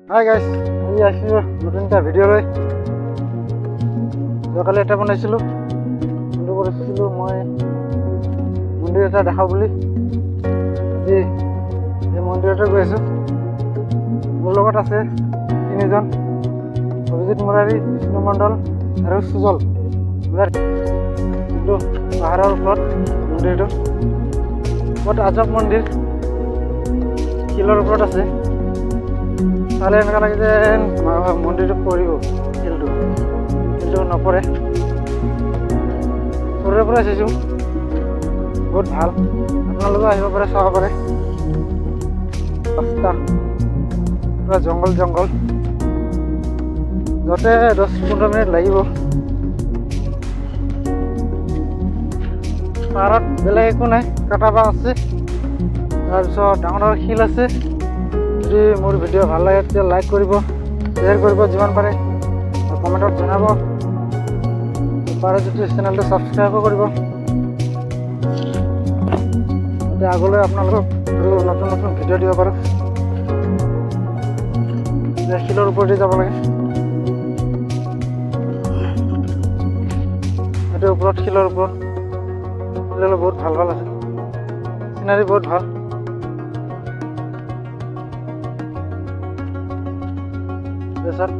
Hi guys, আজি আহিছোঁ নতুন এটা ভিডিঅ' লৈ। যোৱাকালি এটা বনাইছিলোঁ, কিন্তু কৰিছিলোঁ মই মন্দিৰ এটা দেখাওঁ বুলি। আজি এই মন্দিৰতে গৈ আছোঁ। মোৰ লগত আছে তিনিজন, অভিজিত মুৰাৰী, বিষ্ণু মণ্ডল আৰু সুজল। কিন্তু পাহাৰৰ ওপৰত মন্দিৰটো বহুত আজব মন্দিৰ, শিলৰ ওপৰত আছে। চালে এনেকুৱা লাগে যে মন্দিৰটো পৰিব, শিলটো নপৰে। ওচৰৰ পৰা চাইছোঁ, বহুত ভাল। আপোনালোকেও আহিব পাৰে, চাব পাৰে। ৰাস্তা পুৰা জংঘল য'তে 10-15 মিনিট লাগিব। পাহাৰত বেলেগ একো নাই, কাটাবা আছে, তাৰপিছত ডাঙৰ শিল আছে। যদি মোৰ ভিডিঅ' ভাল লাগে তেতিয়া লাইক কৰিব, শ্বেয়াৰ কৰিব যিমান পাৰে, আৰু কমেণ্টত জনাব। পাৰে যদি চেনেলটো ছাবস্ক্ৰাইবো কৰিব, যাতে আগলৈ আপোনালোকক নতুন ভিডিঅ' দিব পাৰোঁ। শিলৰ ওপৰতে যাব লাগে, এইটো ওপৰত শিলৰ ওপৰত বহুত ভাল আছে, চিনাৰী বহুত ভাল। স্যাৰ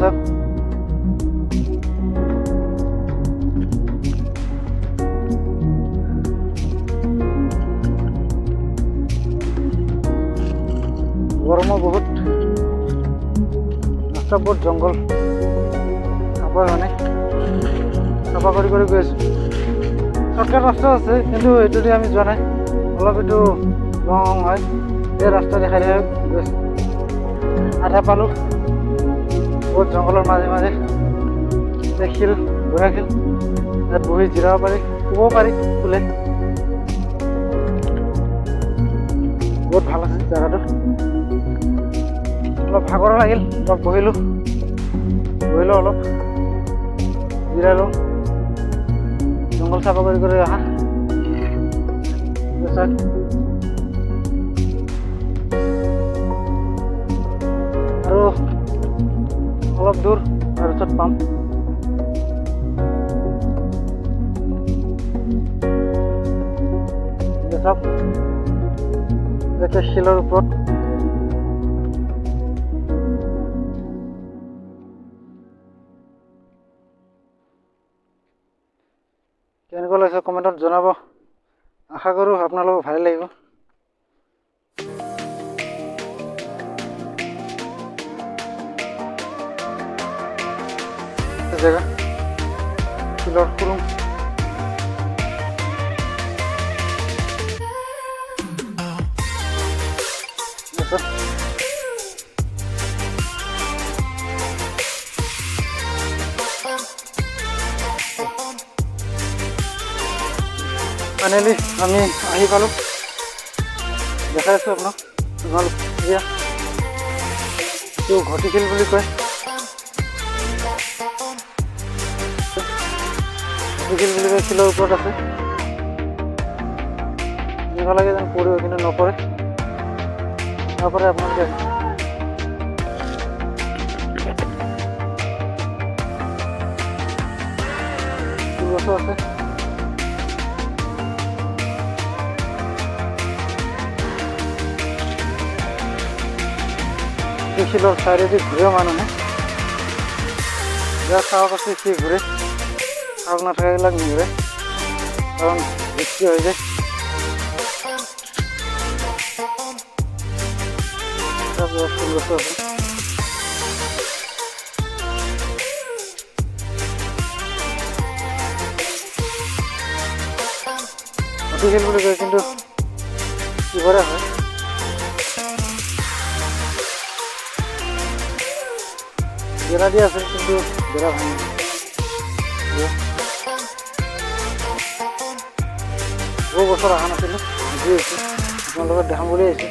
স্যাৰ গৰমও বহুত, বহুত জংঘল চাফা মানে চাফা কৰি গৈ আছোঁ। শ্বৰ্টকাট ৰাস্তা আছে, কিন্তু এইটো দি আমি যোৱা নাই, অলপ এইটো লং হয়। এই ৰাস্তা দেখাই গৈ আছোঁ। আধা পালোঁ, বহুত জংঘলৰ মাজে শিল, বুঢ়া শিল, তাত বহি জিৰাব পাৰি, শুব পাৰি, শুলে বহুত ভাল আছে জেগাটো। অলপ ভাগৰ লাগিল, অলপ বহিলোঁ অলপ জিৰালোঁ। জংঘল চাফা কৰি অহা আৰু অলপ দূৰ, তাৰপিছত পাম। শিলৰ ওপৰত কেনেকুৱা লাগিছে কমেণ্টত জনাব। আশা কৰোঁ আপোনালোকক ভালে লাগিব। জেগা শিলৰ খুৰুং, ফাইনেলি আমি আহি পালোঁ। দেখাই আছোঁ আপোনাক। তোমালোক এতিয়া এইটো ঘটিশিল বুলি কয়। শিলৰ ওপৰত আছে। এনেকুৱা লাগে যেন পৰিব, কিন্তু নপৰে। তাৰপৰা আপোনালোকে ফুল গছো আছে। শিলৰ চাইডেদি ঘূৰেও মানুহে, যাৰ চাহক আছে সি ঘূৰে, চাহক নাথাকাবিলাক নিঘূৰে, কাৰণ বৃষ্টি হৈ যায়। ফুল গছো আছে। ঘটিশিল বুলি কয়, কিন্তু কিহৰে হয়। বেৰা দিয়া আছে, কিন্তু বেৰা ভাঙি বহু বছৰ অহা নাছিলোঁ, আজি আহিছোঁ, আপোনাৰ লগত দেখাম বুলি আহিছোঁ।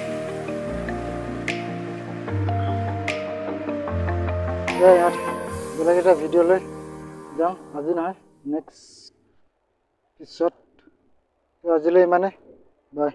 এতিয়া ইয়াত বেলেগ এটা ভিডিঅ' লৈ যাম, আজি নহয় নেক্সট পিছত। আজিলৈ ইমানে, বাই।